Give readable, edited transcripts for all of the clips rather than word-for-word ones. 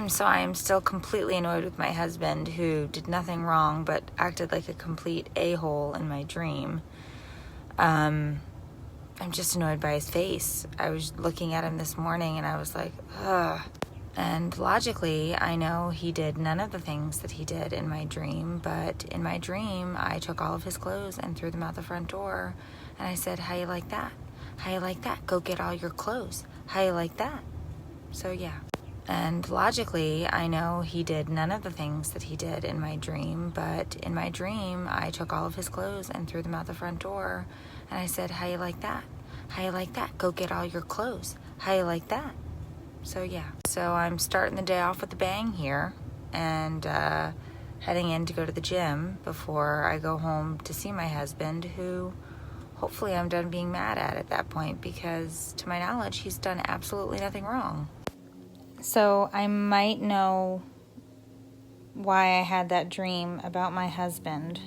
So I am still completely annoyed with my husband, who did nothing wrong but acted like a complete a-hole in my dream. I'm just annoyed by his face. I was looking at him this morning and I was like, ugh. And logically, I know he did none of the things that he did in my dream, but in my dream, I took all of his clothes and threw them out the front door. And I said, how you like that? How you like that? Go get all your clothes. How you like that? So yeah. And logically, I know he did none of the things that he did in my dream, but in my dream, I took all of his clothes and threw them out the front door. And I said, how you like that? How you like that? Go get all your clothes. How you like that? So yeah. So I'm starting the day off with a bang here and heading in to go to the gym before I go home to see my husband, who hopefully I'm done being mad at that point, because to my knowledge, he's done absolutely nothing wrong. So I might know why I had that dream about my husband.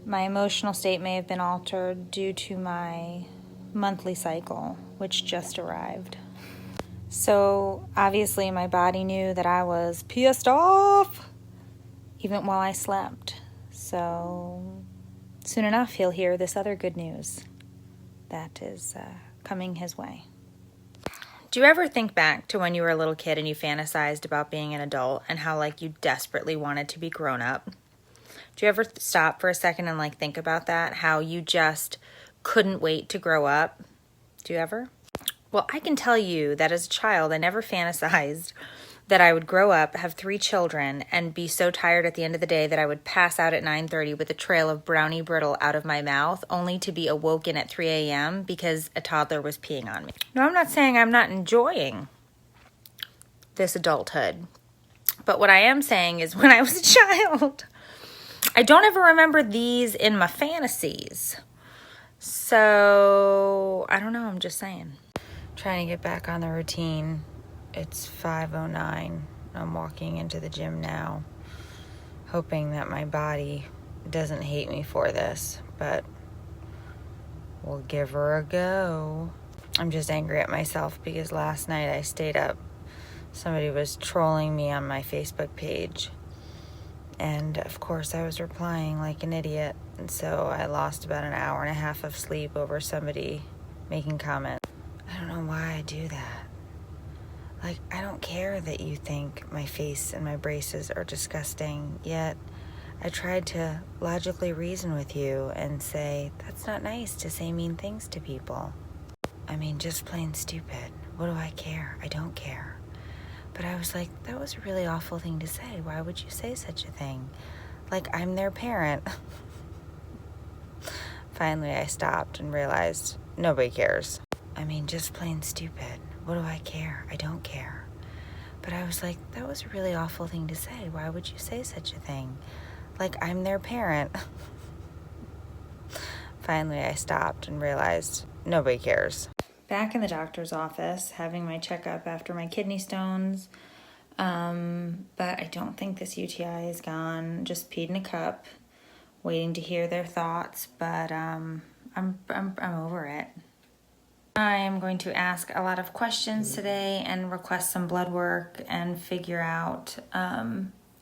My emotional state may have been altered due to my monthly cycle, which just arrived. So obviously my body knew that I was pissed off even while I slept. So soon enough, he'll hear this other good news that is coming his way. Do you ever think back to when you were a little kid and you fantasized about being an adult and how you desperately wanted to be grown up? Do you ever stop for a second and think about that? How you just couldn't wait to grow up? Do you ever? Well, I can tell you that as a child, I never fantasized that I would grow up, have 3 children, and be so tired at the end of the day that I would pass out at 9:30 with a trail of brownie brittle out of my mouth, only to be awoken at 3 a.m. because a toddler was peeing on me. No, I'm not saying I'm not enjoying this adulthood, but what I am saying is when I was a child, I don't ever remember these in my fantasies. So, I don't know, I'm just saying. Trying to get back on the routine. It's 5:09. I'm walking into the gym now, hoping that my body doesn't hate me for this, but we'll give her a go. I'm just angry at myself because last night I stayed up. Somebody was trolling me on my Facebook page, and of course I was replying like an idiot, and so I lost about an hour and a half of sleep over somebody making comments. I don't know why I do that. I don't care that you think my face and my braces are disgusting, yet I tried to logically reason with you and say, that's not nice to say mean things to people. I mean, just plain stupid. What do I care? I don't care. But I was like, that was a really awful thing to say. Why would you say such a thing? I'm their parent. Finally, I stopped and realized nobody cares. I mean, just plain stupid. What do I care? I don't care. But I was like, that was a really awful thing to say. Why would you say such a thing? I'm their parent. Finally, I stopped and realized nobody cares. Back in the doctor's office, having my checkup after my kidney stones. But I don't think this UTI is gone. Just peed in a cup, waiting to hear their thoughts. But I'm over it. I am going to ask a lot of questions today and request some blood work and figure out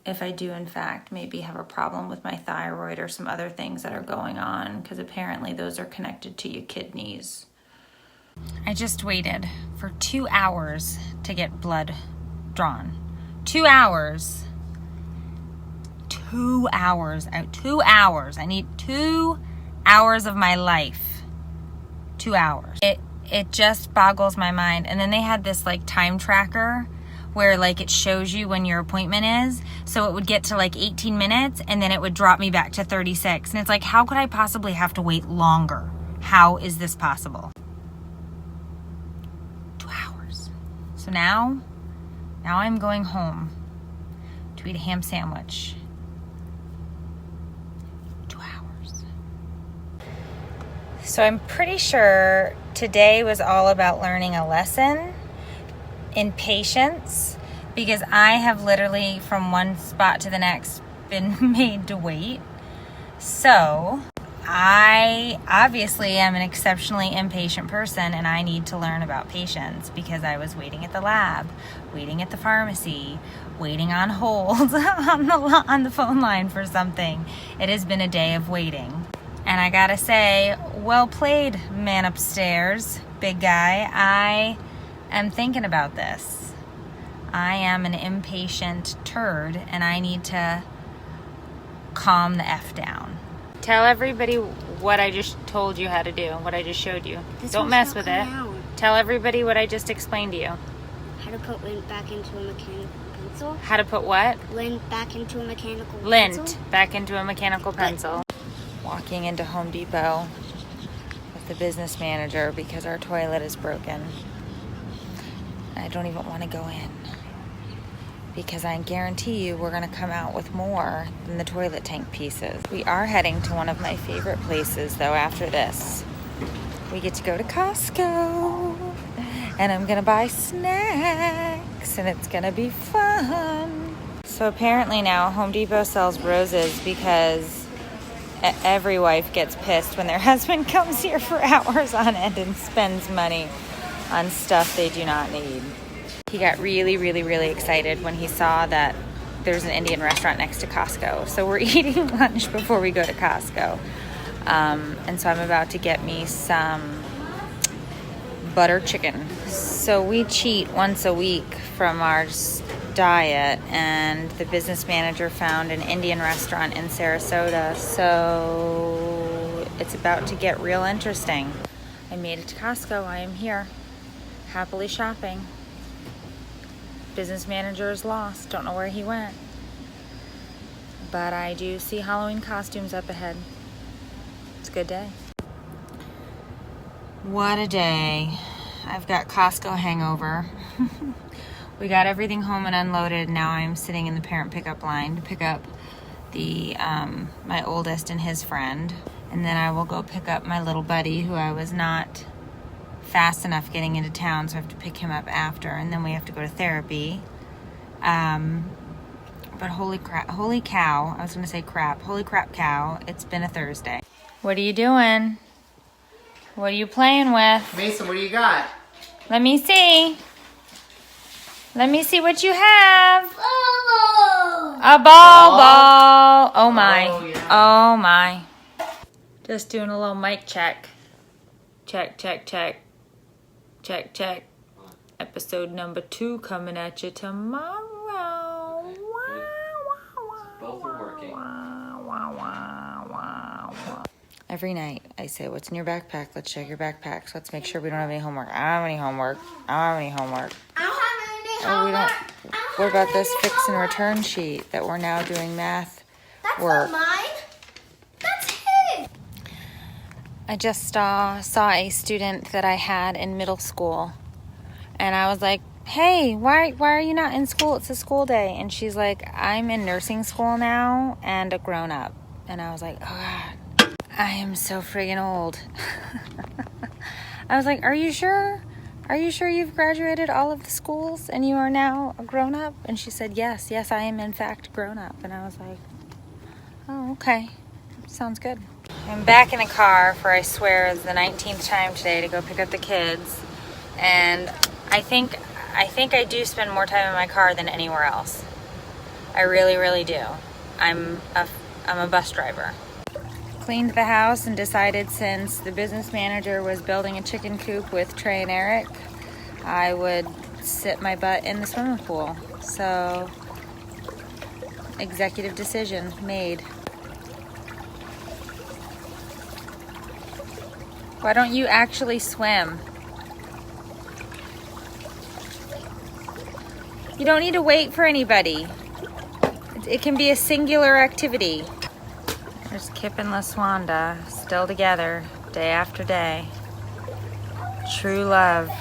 if I do in fact maybe have a problem with my thyroid or some other things that are going on, because apparently those are connected to your kidneys. I just waited for 2 hours to get blood drawn. 2 hours. 2 hours. 2 hours. I need 2 hours of my life. 2 hours. It just boggles my mind. And then they had this time tracker where it shows you when your appointment is. So it would get to 18 minutes and then it would drop me back to 36. And it's how could I possibly have to wait longer? How is this possible? 2 hours. So now I'm going home to eat a ham sandwich. 2 hours. So I'm pretty sure today was all about learning a lesson in patience, because I have literally from one spot to the next been made to wait. So I obviously am an exceptionally impatient person, and I need to learn about patience because I was waiting at the lab, waiting at the pharmacy, waiting on hold on the phone line for something. It has been a day of waiting. And I gotta say, well played, man upstairs, big guy. I am thinking about this. I am an impatient turd, and I need to calm the F down. Tell everybody what I just told you how to do, what I just showed you. Don't mess with it. Tell everybody what I just explained to you. How to put lint back into a mechanical pencil. How to put what? Lint back into a mechanical pencil. Lint back into a mechanical pencil. Walking into Home Depot with the business manager because our toilet is broken. I don't even want to go in because I guarantee you we're going to come out with more than the toilet tank pieces. We are heading to one of my favorite places though after this. We get to go to Costco and I'm going to buy snacks and it's going to be fun. So apparently now Home Depot sells roses because every wife gets pissed when their husband comes here for hours on end and spends money on stuff they do not need. He got really, really, really excited when he saw that there's an Indian restaurant next to Costco. So we're eating lunch before we go to Costco. And so I'm about to get me some butter chicken. So we cheat once a week from our diet, and the business manager found an Indian restaurant in Sarasota. So it's about to get real interesting. I made it to Costco. I am here, happily shopping. Business manager is lost. Don't know where he went. But I do see Halloween costumes up ahead. It's a good day. What a day. I've got Costco hangover. We got everything home and unloaded. Now I'm sitting in the parent pickup line to pick up the my oldest and his friend. And then I will go pick up my little buddy who I was not fast enough getting into town, so I have to pick him up after, and then we have to go to therapy. But holy crap cow, it's been a Thursday. What are you doing? What are you playing with? Mason, what do you got? Let me see. Let me see what you have. A ball. Oh my. Oh, yeah. Oh my. Just doing a little mic check. Check. Episode number 2 coming at you tomorrow. Both are working. Every night I say, what's in your backpack? Let's check your backpacks. Let's make sure we don't have any homework. I don't have any homework. Oh, we don't. What about this fix and return sheet that we're now doing math work? That's not mine. That's his. I just saw a student that I had in middle school, and I was like, hey, why are you not in school? It's a school day. And she's like, I'm in nursing school now and a grown-up. And I was like, oh God, I am so friggin' old. I was like, are you sure? Are you sure you've graduated all of the schools and you are now a grown-up? And she said, yes, I am in fact grown-up. And I was like, oh, okay, sounds good. I'm back in the car for, I swear, it's the 19th time today to go pick up the kids. And I think I do spend more time in my car than anywhere else. I really, really do. I'm a bus driver. Cleaned the house and decided, since the business manager was building a chicken coop with Trey and Eric, I would sit my butt in the swimming pool. So, executive decision made. Why don't you actually swim? You don't need to wait for anybody. It can be a singular activity. There's Kip and LaSwanda still together day after day. True love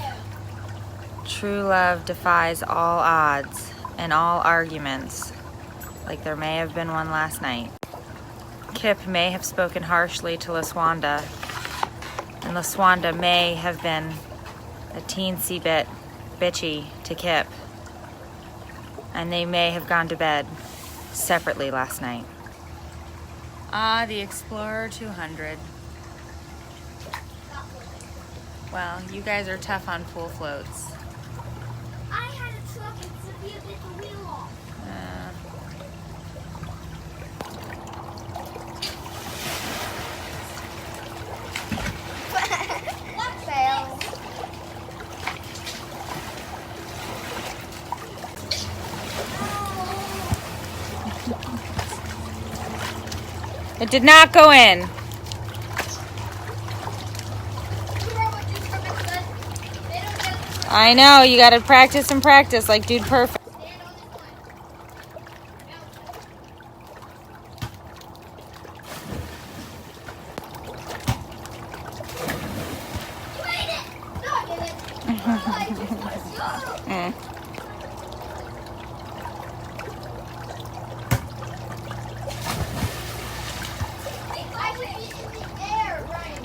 defies all odds and all arguments, like there may have been one last night. Kip may have spoken harshly to LaSwanda, and LaSwanda may have been a teensy bit bitchy to Kip, and they may have gone to bed separately last night. Ah, the Explorer 200. Well, you guys are tough on pool floats. I had a truck and Sophia bit the wheel off. What fail? It did not go in. I know, you gotta practice and practice like Dude Perfect.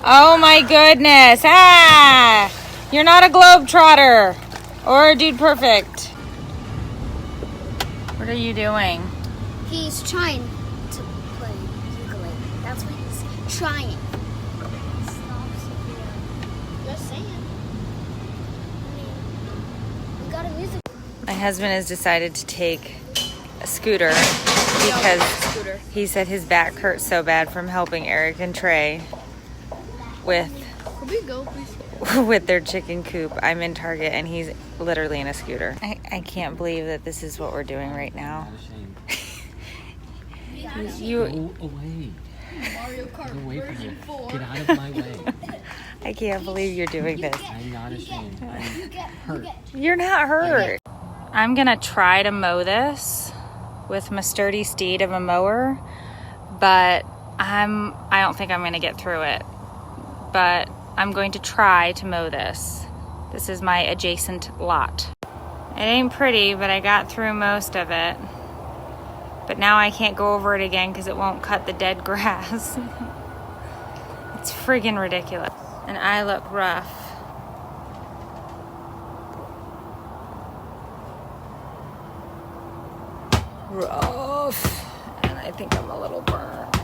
Oh my goodness. Ah! You're not a globetrotter or a Dude Perfect. What are you doing? He's trying to play ukulele. That's what he's trying. Stop, Sophia. Just saying. I mean, we got a music. My husband has decided to take a scooter because he said his back hurts so bad from helping Eric and Trey with Could we go, please? with their chicken coop. I'm in Target and he's literally in a scooter. I can't believe that this is what we're doing right now. You Go away. Mario Kart Get away from version me. 4. Get out of my way. I can't believe you're doing this. I'm not ashamed. I'm hurt. You're not hurt. I'm gonna try to mow this with my sturdy steed of a mower, but I don't think I'm gonna get through it. But I'm going to try to mow this. This is my adjacent lot. It ain't pretty, but I got through most of it. But now I can't go over it again because it won't cut the dead grass. It's friggin' ridiculous. And I look rough. Rough. And I think I'm a little burnt.